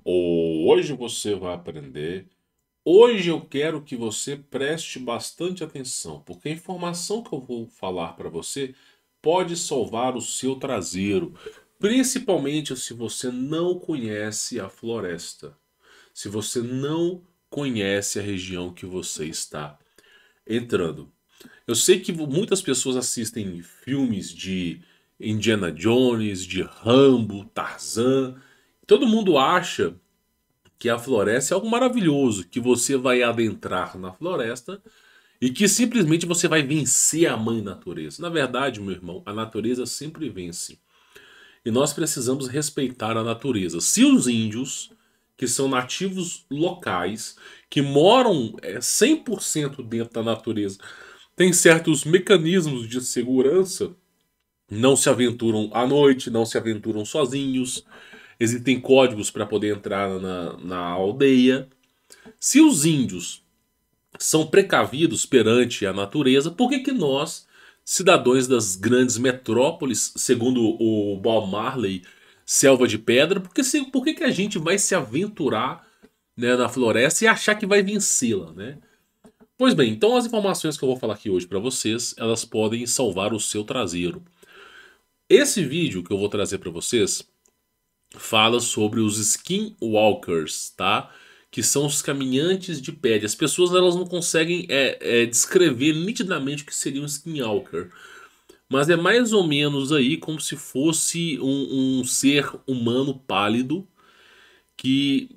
Hoje você vai aprender. Hoje eu quero que você preste bastante atenção, porque a informação que eu vou falar para você pode salvar o seu traseiro, principalmente se você não conhece a floresta, se você não conhece a região que você está entrando. Eu sei que muitas pessoas assistem filmes de Indiana Jones, de Rambo, Tarzan. Todo mundo acha que a floresta é algo maravilhoso, que você vai adentrar na floresta e que simplesmente você vai vencer a mãe natureza. Na verdade, meu irmão, a natureza sempre vence. E nós precisamos respeitar a natureza. Se os índios, que são nativos locais, que moram 100% dentro da natureza, têm certos mecanismos de segurança, não se aventuram à noite, não se aventuram sozinhos, existem códigos para poder entrar na aldeia. Se os índios são precavidos perante a natureza, por que nós, cidadãos das grandes metrópoles, segundo o Bob Marley, selva de pedra, por que a gente vai se aventurar, né, na floresta e achar que vai vencê-la, né? Pois bem, então as informações que eu vou falar aqui hoje para vocês, elas podem salvar o seu traseiro. Esse vídeo que eu vou trazer para vocês fala sobre os skinwalkers, tá? Que são os caminhantes de pele. As pessoas elas não conseguem descrever nitidamente o que seria um skinwalker. Mas é mais ou menos aí como se fosse um ser humano pálido que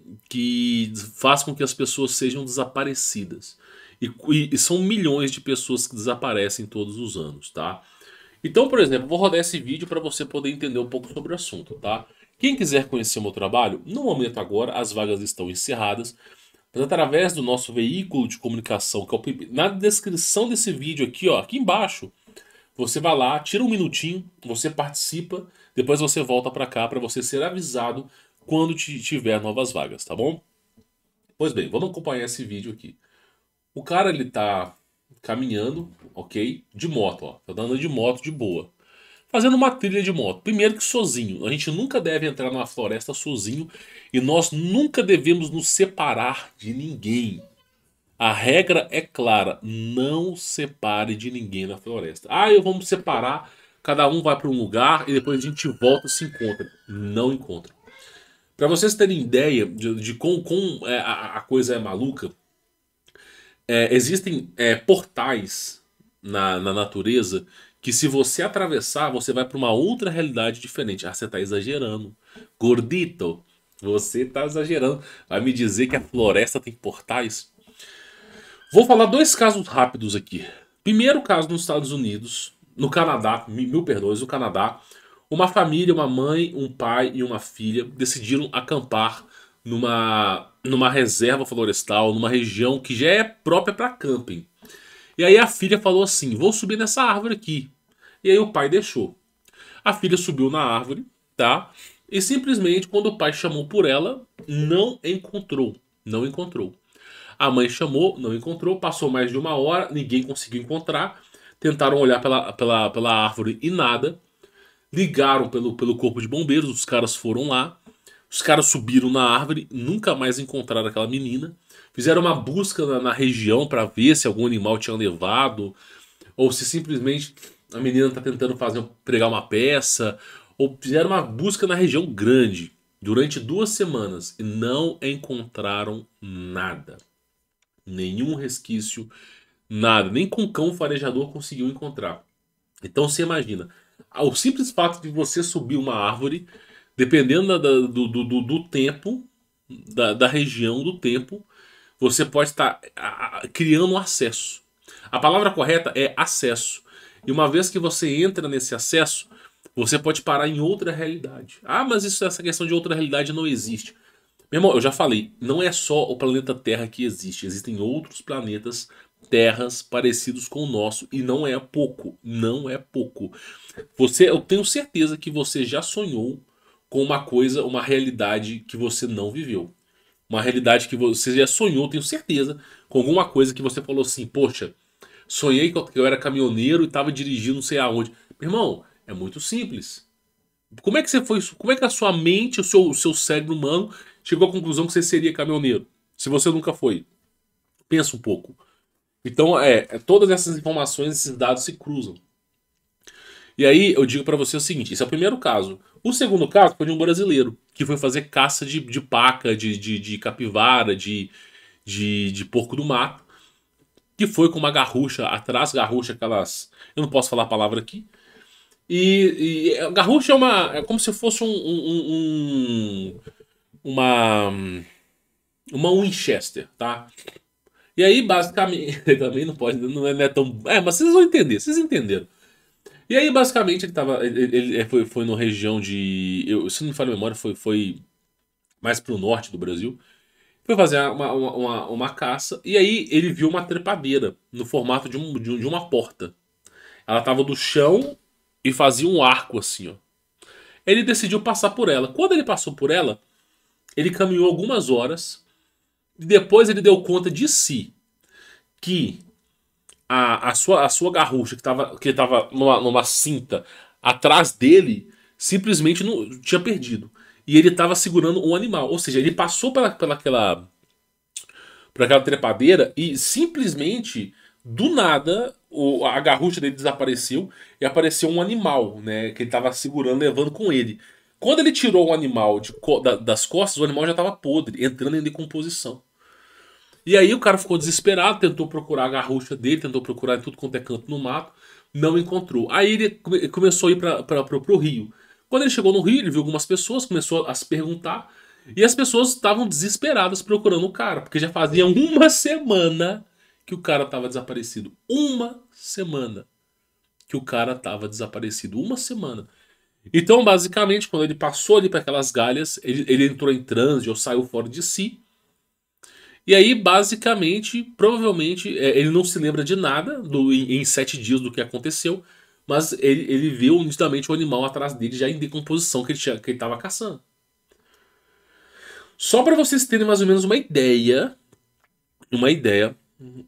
faz com que as pessoas sejam desaparecidas. E são milhões de pessoas que desaparecem todos os anos, tá? Então, por exemplo, vou rodar esse vídeo para você poder entender um pouco sobre o assunto, tá? Quem quiser conhecer o meu trabalho, no momento agora as vagas estão encerradas, mas através do nosso veículo de comunicação, que é na descrição desse vídeo aqui, ó, aqui embaixo, você vai lá, tira um minutinho, você participa, depois você volta para cá para você ser avisado quando tiver novas vagas, tá bom? Pois bem, vamos acompanhar esse vídeo aqui. O cara ele tá caminhando, ok? De moto, ó, tá andando de moto de boa. Fazendo uma trilha de moto. Primeiro que sozinho. A gente nunca deve entrar numa floresta sozinho e nós nunca devemos nos separar de ninguém. A regra é clara, não separe de ninguém na floresta. Ah, eu vou me separar, cada um vai para um lugar e depois a gente volta e se encontra. Não encontra. Para vocês terem ideia de como a coisa é maluca, existem portais na natureza que se você atravessar, você vai para uma outra realidade diferente. Ah, você tá exagerando. Gordito, você tá exagerando. Vai me dizer que a floresta tem portais? Vou falar dois casos rápidos aqui. Primeiro caso nos Estados Unidos, no Canadá, mil perdões, no Canadá, uma família, uma mãe, um pai e uma filha decidiram acampar numa reserva florestal, numa região que já é própria para camping. E aí a filha falou assim: vou subir nessa árvore aqui. E aí o pai deixou. A filha subiu na árvore, tá? E simplesmente quando o pai chamou por ela, não encontrou. Não encontrou. A mãe chamou, não encontrou. Passou mais de uma hora, ninguém conseguiu encontrar. Tentaram olhar pela árvore e nada. Ligaram pelo corpo de bombeiros, os caras foram lá. Os caras subiram na árvore, nunca mais encontraram aquela menina. Fizeram uma busca na região para ver se algum animal tinha levado. Ou se simplesmente a menina está tentando pregar uma peça. Ou fizeram uma busca na região grande durante 2 semanas e não encontraram nada. Nenhum resquício, nada. Nem com cão farejador conseguiu encontrar. Então você imagina, o simples fato de você subir uma árvore, dependendo do tempo, da região, do tempo, você pode estar criando um acesso. A palavra correta é acesso. E uma vez que você entra nesse acesso, você pode parar em outra realidade. Ah, mas essa questão de outra realidade não existe. Meu irmão, eu já falei, não é só o planeta Terra que existe. Existem outros planetas, terras parecidos com o nosso. E não é pouco. Não é pouco. Eu tenho certeza que você já sonhou com uma coisa, uma realidade que você não viveu. Uma realidade que você já sonhou, tenho certeza, com alguma coisa que você falou assim: poxa, sonhei que eu era caminhoneiro e estava dirigindo não sei aonde. Meu irmão, é muito simples. Como é que você foi? Como é que a sua mente, o seu cérebro humano chegou à conclusão que você seria caminhoneiro, se você nunca foi? Pensa um pouco. Então, todas essas informações, esses dados se cruzam. E aí eu digo pra você o seguinte: esse é o primeiro caso. O segundo caso foi de um brasileiro que foi fazer caça de paca, de capivara, de porco do mato, que foi com uma garrucha atrás, garrucha aquelas. Eu não posso falar a palavra aqui. E garrucha é como se fosse uma, uma Winchester, tá? E aí, basicamente, também não pode, não é tão. Mas vocês vão entender, vocês entenderam. E aí, basicamente, ele tava. Ele foi na região de. Se não me falha a memória, foi mais pro norte do Brasil. Foi fazer uma caça. E aí ele viu uma trepadeira no formato de uma porta. Ela tava do chão e fazia um arco assim, ó. Ele decidiu passar por ela. Quando ele passou por ela, ele caminhou algumas horas. E depois ele deu conta de si que a sua garrucha, que tava numa cinta atrás dele, simplesmente não, tinha perdido. E ele estava segurando um animal. Ou seja, ele passou por aquela trepadeira e simplesmente, do nada, a garrucha dele desapareceu e apareceu um animal, né? Que ele estava segurando, levando com ele. Quando ele tirou o animal das costas, o animal já estava podre, entrando em decomposição. E aí o cara ficou desesperado, tentou procurar a garrucha dele, tentou procurar em tudo quanto é canto no mato, não encontrou. Aí ele começou a ir pro rio. Quando ele chegou no rio, ele viu algumas pessoas, começou a se perguntar, e as pessoas estavam desesperadas procurando o cara, porque já fazia uma semana que o cara estava desaparecido. Uma semana que o cara estava desaparecido. Uma semana. Então, basicamente, quando ele passou ali para aquelas galhas, ele entrou em transe ou saiu fora de si. E aí, basicamente, provavelmente, ele não se lembra de nada em 7 dias do que aconteceu, mas ele viu nitidamente o animal atrás dele já em decomposição que ele estava caçando. Só para vocês terem mais ou menos uma ideia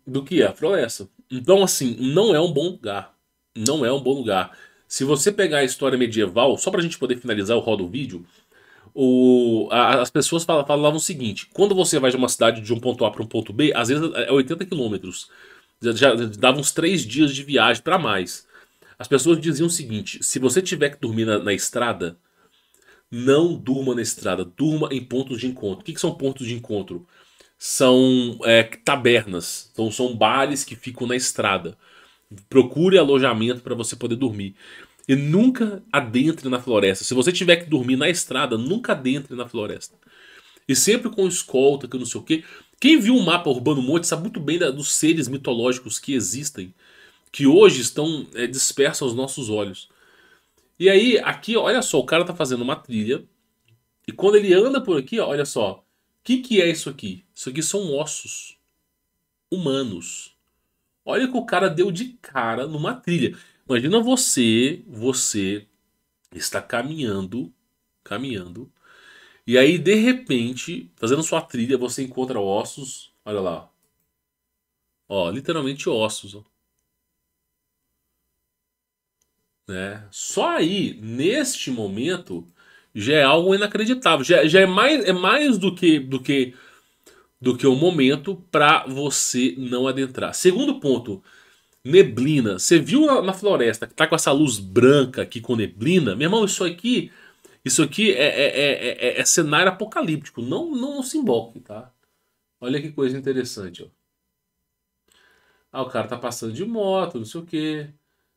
do que é a floresta. Então, assim, não é um bom lugar. Não é um bom lugar. Se você pegar a história medieval, só pra gente poder finalizar o rodo vídeo, as pessoas falavam o seguinte: quando você vai de uma cidade de um ponto A para um ponto B, às vezes é 80 quilômetros. Já dava uns 3 dias de viagem para mais. As pessoas diziam o seguinte: se você tiver que dormir na estrada, não durma na estrada, durma em pontos de encontro. O que são pontos de encontro? São tabernas, então são bares que ficam na estrada. Procure alojamento para você poder dormir. E nunca adentre na floresta. Se você tiver que dormir na estrada, nunca adentre na floresta. E sempre com escolta, que eu não sei o quê. Quem viu o mapa Urbano Monte sabe muito bem dos seres mitológicos que existem, que hoje estão dispersos aos nossos olhos. E aí, aqui, olha só, o cara tá fazendo uma trilha. E quando ele anda por aqui, olha só. O que é isso aqui? Isso aqui são ossos humanos. Olha o que o cara deu de cara numa trilha. Imagina você está caminhando, e aí de repente, fazendo sua trilha, você encontra ossos. Olha lá, ó, literalmente ossos, ó, né? Só aí, neste momento, já é algo inacreditável. Já é mais do que um momento para você não adentrar. Segundo ponto. Neblina. Você viu na floresta que tá com essa luz branca aqui com neblina? Meu irmão, isso aqui é cenário apocalíptico. Não se emboque, tá? Olha que coisa interessante, ó. Ah, o cara tá passando de moto, não sei o quê,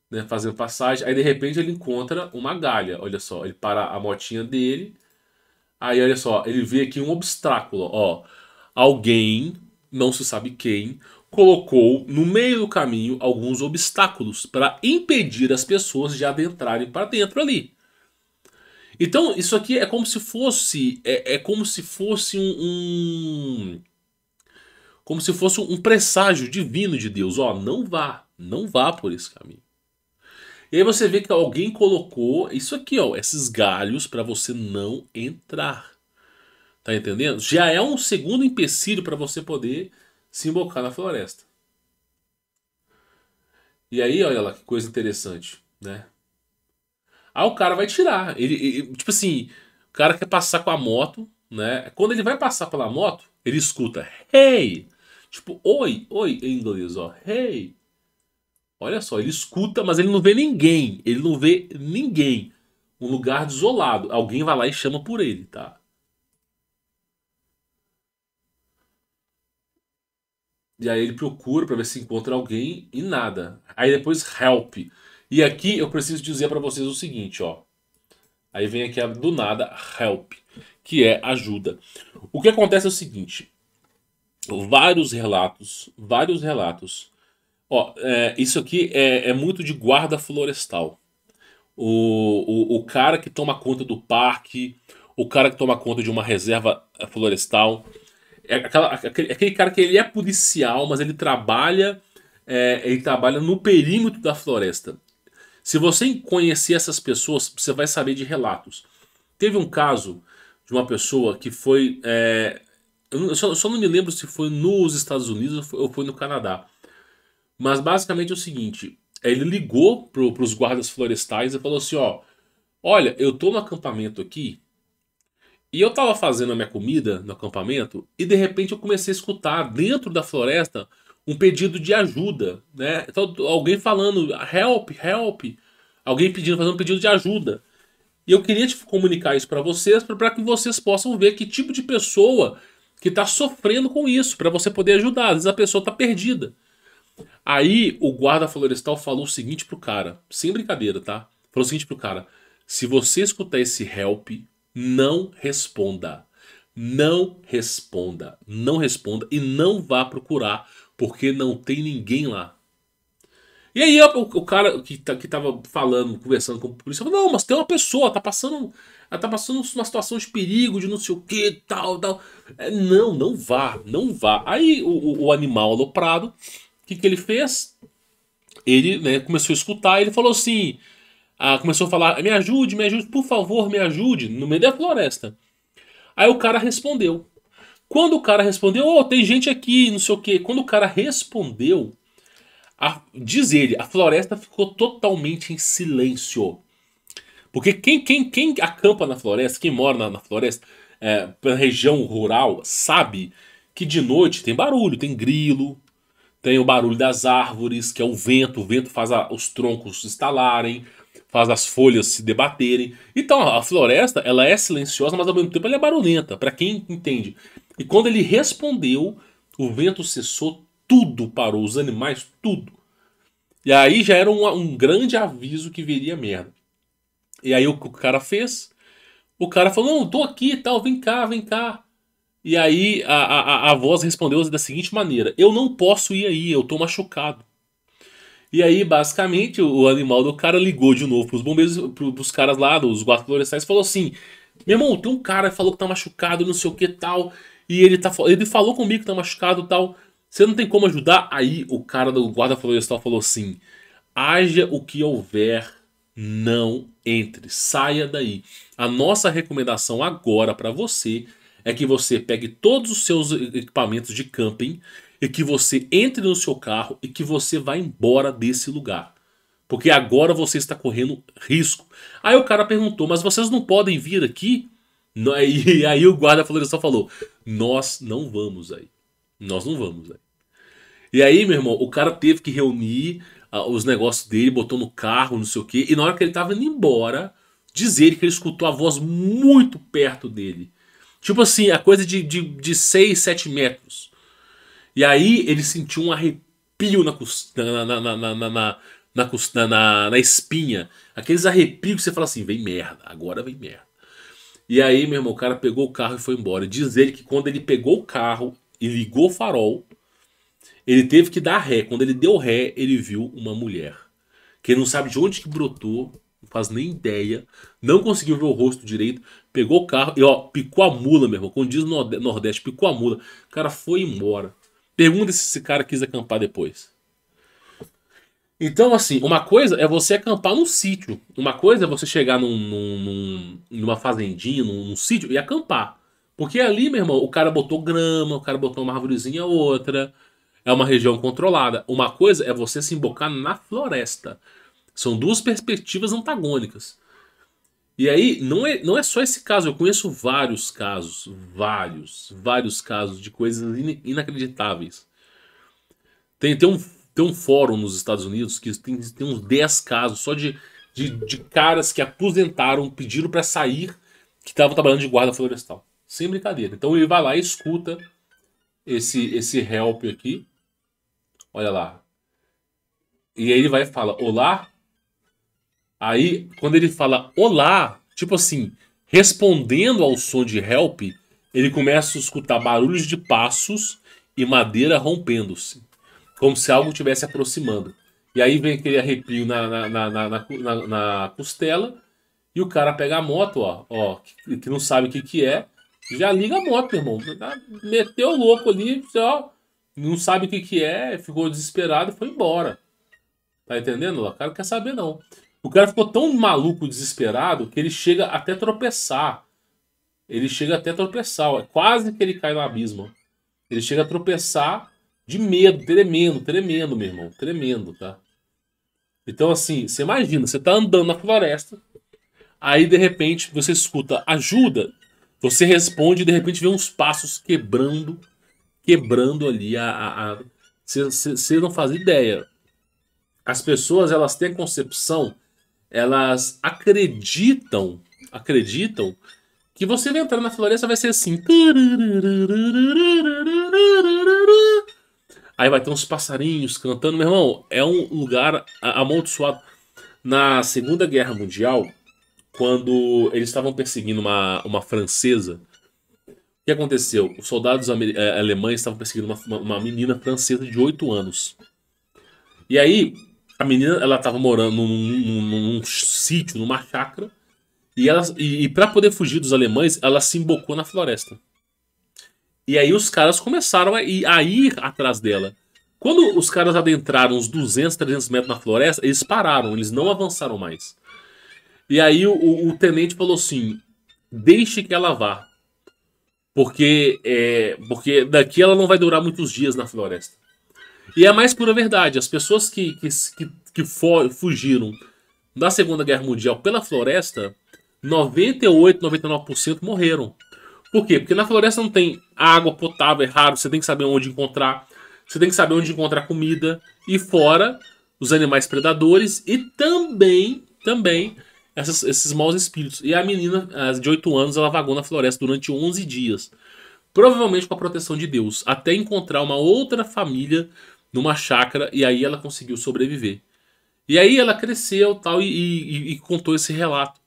né? Fazendo passagem. Aí de repente ele encontra uma galha. Olha só, ele para a motinha dele. Aí olha só, ele vê aqui um obstáculo, ó. Alguém, não se sabe quem, colocou no meio do caminho alguns obstáculos para impedir as pessoas de adentrarem para dentro ali. Então, isso aqui é como se fosse como se fosse como se fosse um presságio divino de Deus, ó, não vá por esse caminho. E aí você vê que alguém colocou isso aqui, ó, esses galhos para você não entrar. Tá entendendo? Já é um segundo empecilho para você poder se embocar na floresta. E aí, olha lá que coisa interessante, né? Aí o cara vai tirar. Tipo assim, o cara quer passar com a moto, né? Quando ele vai passar pela moto, ele escuta hey! Tipo, oi, oi em inglês, ó. Hey! Olha só, ele escuta, mas ele não vê ninguém. Ele não vê ninguém. Um lugar desolado. Alguém vai lá e chama por ele, tá? E aí ele procura pra ver se encontra alguém e nada. Aí depois help. E aqui eu preciso dizer pra vocês o seguinte, ó. Aí vem aqui do nada help, que é ajuda. O que acontece é o seguinte, vários relatos. Ó, isso aqui é muito de guarda florestal. O cara que toma conta do parque, o cara que toma conta de uma reserva florestal, aquele cara que ele é policial, mas ele trabalha no perímetro da floresta. Se você conhecer essas pessoas, você vai saber de relatos. Teve um caso de uma pessoa que foi. Eu só não me lembro se foi nos Estados Unidos ou foi no Canadá. Mas basicamente é o seguinte: ele ligou para os guardas florestais e falou assim: ó, olha, eu tô no acampamento aqui e eu tava fazendo a minha comida no acampamento e de repente eu comecei a escutar dentro da floresta um pedido de ajuda, né? Então, alguém falando help, help, alguém fazendo um pedido de ajuda. E eu queria te comunicar isso para vocês, para que vocês possam ver que tipo de pessoa que está sofrendo com isso, para você poder ajudar. Às vezes a pessoa está perdida. Aí o guarda florestal falou o seguinte pro cara, sem brincadeira, tá? Falou o seguinte pro cara: se você escutar esse help, não responda. Não responda. Não responda e não vá procurar, porque não tem ninguém lá. E aí o cara que tava falando, conversando com o polícia, falou: não, mas tem uma pessoa, ela tá passando uma situação de perigo, de não sei o que, tal, tal. Não, não vá, não vá. Aí o animal aloprado, que ele fez? Ele, né, começou a escutar, ele falou assim, começou a falar: me ajude, por favor, me ajude, no meio da floresta. Aí o cara respondeu. Quando o cara respondeu: oh, tem gente aqui, não sei o que. Quando o cara respondeu, diz ele, a floresta ficou totalmente em silêncio. Porque quem acampa na floresta, quem mora na floresta, na região rural, sabe que de noite tem barulho, tem grilo, tem o barulho das árvores, que é o vento faz os troncos se estalarem, faz as folhas se debaterem. Então a floresta ela é silenciosa, mas ao mesmo tempo ela é barulhenta, para quem entende. E quando ele respondeu, o vento cessou, tudo parou, os animais, tudo. E aí já era um grande aviso que viria merda. E aí o que o cara fez? O cara falou: não, tô aqui e tal, vem cá, vem cá. E aí a voz respondeu da seguinte maneira: eu não posso ir aí, eu tô machucado. E aí, basicamente, o animal do cara ligou de novo pros bombeiros, pros caras lá, dos guardas florestais, e falou assim: meu irmão, tem um cara que falou que tá machucado, não sei o que tal. E ele falou comigo que tá machucado tal. Você não tem como ajudar? Aí o cara do guarda florestal falou assim: haja o que houver, não entre, saia daí. A nossa recomendação agora para você é que você pegue todos os seus equipamentos de camping e que você entre no seu carro e que você vá embora desse lugar. Porque agora você está correndo risco. Aí o cara perguntou: mas vocês não podem vir aqui? E aí o guarda florestal falou: nós não vamos aí. Nós não vamos aí. E aí, meu irmão, o cara teve que reunir os negócios dele, botou no carro, não sei o quê. E na hora que ele tava indo embora, diz ele que ele escutou a voz muito perto dele. Tipo assim, a coisa de 6, 7 metros. E aí ele sentiu um arrepio na espinha. Aqueles arrepios que você fala assim: vem merda, agora vem merda. E aí, meu irmão, o cara pegou o carro e foi embora. Diz ele que quando ele pegou o carro e ligou o farol, ele teve que dar ré. Quando ele deu ré, ele viu uma mulher. Que ele não sabe de onde que brotou, não faz nem ideia. Não conseguiu ver o rosto direito. Pegou o carro e, ó, picou a mula, meu irmão. Como diz no Nordeste, picou a mula. O cara foi embora. Pergunta se esse cara quis acampar depois. Então, assim, uma coisa é você acampar num sítio. Uma coisa é você chegar numa fazendinha, num sítio e acampar. Porque ali, meu irmão, o cara botou grama, o cara botou uma arvorezinha outra. É uma região controlada. Uma coisa é você se embocar na floresta. São duas perspectivas antagônicas. E aí, não é só esse caso, eu conheço vários casos de coisas inacreditáveis. Tem um fórum nos Estados Unidos que tem uns 10 casos só de caras que aposentaram, pediram pra sair, que estavam trabalhando de guarda florestal. Sem brincadeira. Então ele vai lá e escuta esse help aqui. Olha lá. E aí ele vai e fala, olá. Aí, quando ele fala olá, tipo assim, respondendo ao som de help, ele começa a escutar barulhos de passos e madeira rompendo-se. Como se algo estivesse aproximando. E aí vem aquele arrepio na costela. E o cara pega a moto, que não sabe o que é. Já liga a moto, irmão. Meteu o louco ali, ó. Não sabe o que é, ficou desesperado e foi embora. Tá entendendo? O cara não quer saber, não. O cara ficou tão maluco, desesperado, que ele chega até tropeçar. Ele chega até tropeçar. É quase que ele cai no abismo. Ele chega a tropeçar de medo, tremendo, meu irmão. Tremendo, tá? Então, assim, você imagina, você tá andando na floresta, aí de repente você escuta ajuda, você responde e de repente vê uns passos quebrando ali Você não faz ideia. As pessoas, elas têm a concepção, elas acreditam que você vai entrar na floresta vai ser assim. Aí vai ter uns passarinhos cantando. Meu irmão, é um lugar amaldiçoado. Na Segunda Guerra Mundial, quando eles estavam perseguindo uma francesa, o que aconteceu? Os soldados alemães estavam perseguindo uma menina francesa de 8 anos. E aí, a menina, ela estava morando num sítio, numa chácara, e para poder fugir dos alemães, ela se embocou na floresta. E aí os caras começaram a ir atrás dela. Quando os caras adentraram uns 200, 300 metros na floresta, eles pararam, eles não avançaram mais. E aí o tenente falou assim, deixe que ela vá. Porque daqui ela não vai durar muitos dias na floresta. E é a mais pura verdade. As pessoas que fugiram da Segunda Guerra Mundial pela floresta, 98, 99% morreram. Por quê? Porque na floresta não tem água potável, é raro, você tem que saber onde encontrar. Você tem que saber onde encontrar comida. E fora os animais predadores e também esses maus espíritos. E a menina de 8 anos, ela vagou na floresta durante 11 dias. Provavelmente com a proteção de Deus. Até encontrar uma outra família numa chácara. E aí ela conseguiu sobreviver. E aí ela cresceu tal, e contou esse relato.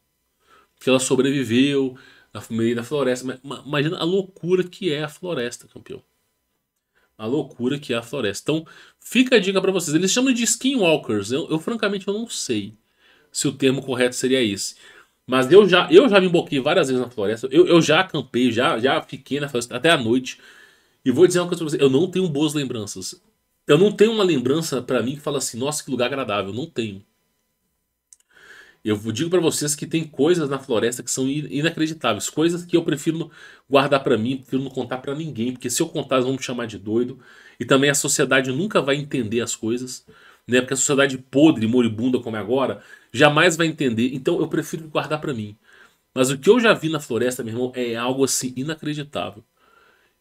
Que ela sobreviveu no meio da floresta. Imagina a loucura que é a floresta, campeão. A loucura que é a floresta. Então, fica a dica pra vocês. Eles chamam de skinwalkers. Francamente, eu não sei se o termo correto seria esse. Mas eu já me emboquei várias vezes na floresta. Eu já acampei, já fiquei na floresta até a noite. E vou dizer uma coisa pra vocês. Eu não tenho boas lembranças. Eu não tenho uma lembrança pra mim que fala assim, nossa, que lugar agradável. Não tenho. Eu digo pra vocês que tem coisas na floresta que são inacreditáveis. Coisas que eu prefiro guardar pra mim, prefiro não contar pra ninguém. Porque se eu contar, eles vão me chamar de doido. E também a sociedade nunca vai entender as coisas. Né? Porque a sociedade podre, moribunda como é agora, jamais vai entender. Então eu prefiro guardar pra mim. Mas o que eu já vi na floresta, meu irmão, é algo assim inacreditável.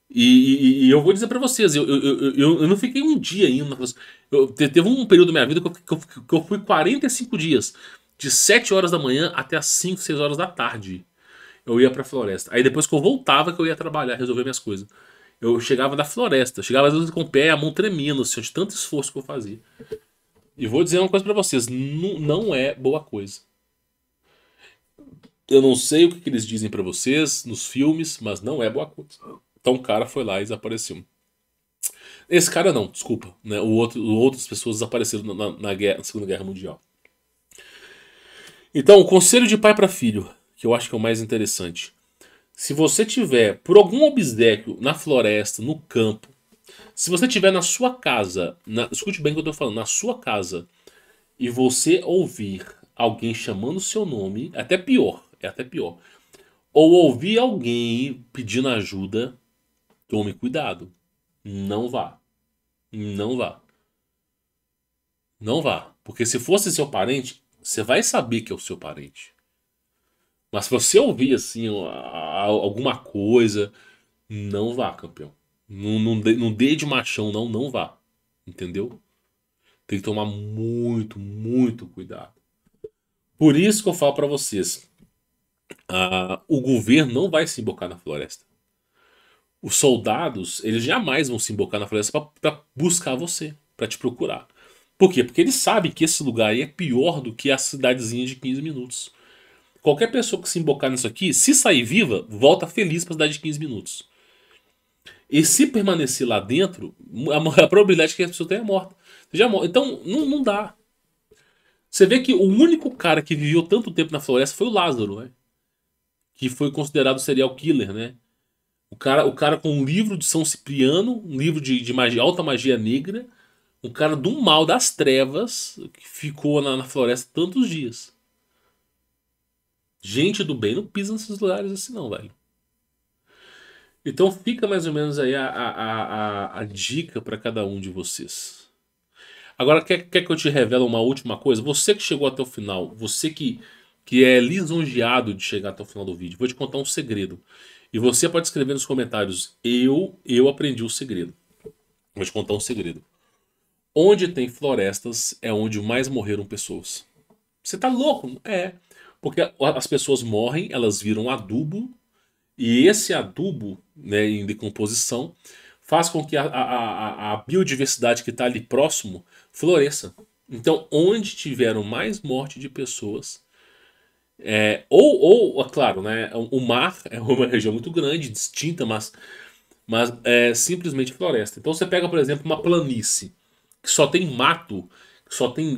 E eu vou dizer pra vocês, eu não fiquei um dia indo na floresta. Teve um período da minha vida que eu fui 45 dias. De 7 horas da manhã até as 5, 6 horas da tarde. Eu ia pra floresta. Aí depois que eu voltava, que eu ia trabalhar, resolver minhas coisas. Eu chegava da floresta. Chegava às vezes com o pé, a mão tremendo, assim, de tanto esforço que eu fazia. E vou dizer uma coisa pra vocês. Não é boa coisa. Eu não sei o que eles dizem pra vocês nos filmes, mas não é boa coisa. Então o cara foi lá e desapareceu. Esse cara não, desculpa. Né? Outras pessoas desapareceram na Segunda Guerra Mundial. Então, o conselho de pai para filho, que eu acho que é o mais interessante. Se você tiver, por algum obséquio, na floresta, no campo, se você tiver na sua casa, escute bem o que eu tô falando, na sua casa, e você ouvir alguém chamando o seu nome, é até pior, ou ouvir alguém pedindo ajuda, tome cuidado. Não vá. Não vá. Não vá. Porque se fosse seu parente, você vai saber que é o seu parente. Mas se você ouvir assim alguma coisa, não vá, campeão. Não dê de machão, não vá. Entendeu? Tem que tomar muito, muito cuidado. Por isso que eu falo pra vocês, o governo não vai se embocar na floresta. Os soldados, eles jamais vão se embocar na floresta pra buscar você, pra te procurar. Por quê? Porque eles sabem que esse lugar aí é pior do que a cidadezinha de 15 minutos. Qualquer pessoa que se embocar nisso aqui, se sair viva, volta feliz pra cidade de 15 minutos. E se permanecer lá dentro, a probabilidade é que a pessoa tenha morta. Já morre. Então, não dá. Você vê que o único cara que viveu tanto tempo na floresta foi o Lázaro, né? Que foi considerado serial killer, né? O cara com um livro de São Cipriano, um livro de magia, alta magia negra, um cara do mal das trevas que ficou na floresta tantos dias. Gente do bem não pisa nesses lugares assim não, velho. Então fica mais ou menos aí a dica para cada um de vocês. Agora, quer que eu te revele uma última coisa? Você que chegou até o final, você que é lisonjeado de chegar até o final do vídeo, vou te contar um segredo. E você pode escrever nos comentários, eu aprendi o segredo. Vou te contar um segredo. Onde tem florestas é onde mais morreram pessoas. Você tá louco? É. Porque as pessoas morrem, elas viram adubo, e esse adubo, né, em decomposição, faz com que a biodiversidade que está ali próximo floresça. Então, onde tiveram mais morte de pessoas, claro, né, o mar é uma região muito grande, distinta, mas é simplesmente floresta. Então, você pega, por exemplo, uma planície que só tem mato, que só tem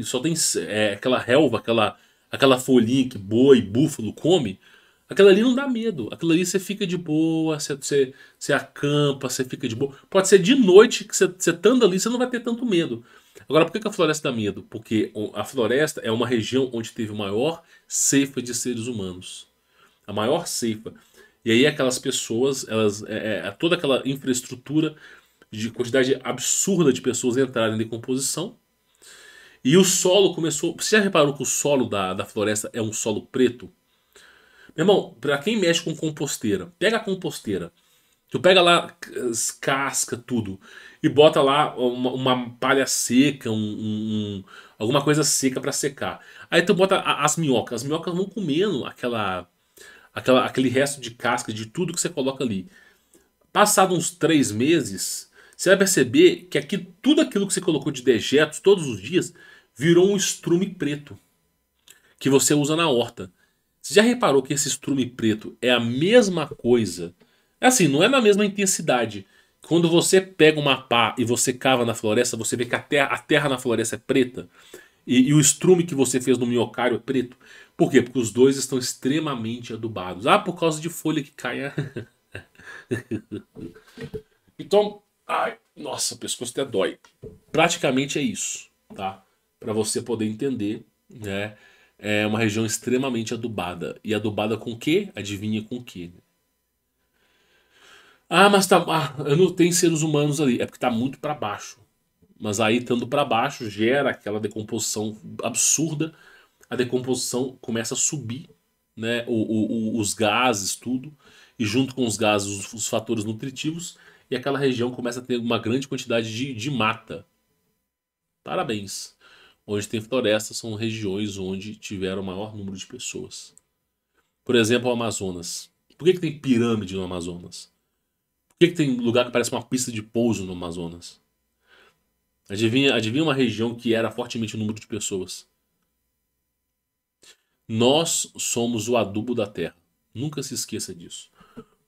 aquela relva, aquela folhinha que boi, búfalo come. Aquilo ali não dá medo. Aquilo ali você fica de boa, você acampa, você fica de boa. Pode ser de noite que você estando ali, você não vai ter tanto medo. Agora, por que a floresta dá medo? Porque a floresta é uma região onde teve a maior ceifa de seres humanos. A maior ceifa. E aí aquelas pessoas, toda aquela infraestrutura de quantidade absurda de pessoas entraram em decomposição. E o solo começou. Você já reparou que o solo da floresta é um solo preto? Meu irmão, pra quem mexe com composteira, pega a composteira. Tu pega lá, casca, tudo. E bota lá uma palha seca, alguma coisa seca pra secar. Aí tu bota as minhocas. As minhocas vão comendo aquele resto de casca, de tudo que você coloca ali. Passado uns 3 meses, você vai perceber que tudo aquilo que você colocou de dejetos todos os dias virou um estrume preto que você usa na horta. Você já reparou que esse estrume preto é a mesma coisa? É assim, não é na mesma intensidade. Quando você pega uma pá e você cava na floresta, você vê que a terra na floresta é preta. E o estrume que você fez no minhocário é preto. Por quê? Porque os dois estão extremamente adubados. Ah, por causa de folha que cai. Então, ai, nossa, o pescoço até dói. Praticamente é isso, tá? Para você poder entender, né? É uma região extremamente adubada. E adubada com o quê? Adivinha com o quê? Ah, mas tá, não tem seres humanos ali. É porque tá muito para baixo. Mas aí, estando para baixo, gera aquela decomposição absurda. A decomposição começa a subir, né? Os gases, tudo. E junto com os gases, os fatores nutritivos. E aquela região começa a ter uma grande quantidade de mata. Parabéns. Onde tem florestas são regiões onde tiveram o maior número de pessoas. Por exemplo, o Amazonas. Por que tem pirâmide no Amazonas? Por que tem lugar que parece uma pista de pouso no Amazonas? Adivinha uma região que era fortemente o número de pessoas. Nós somos o adubo da Terra. Nunca se esqueça disso.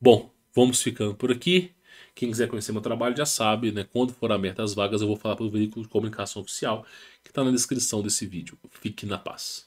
Bom, vamos ficando por aqui. Quem quiser conhecer meu trabalho já sabe, né? Quando for abertas as vagas, eu vou falar pelo veículo de comunicação oficial que está na descrição desse vídeo. Fique na paz.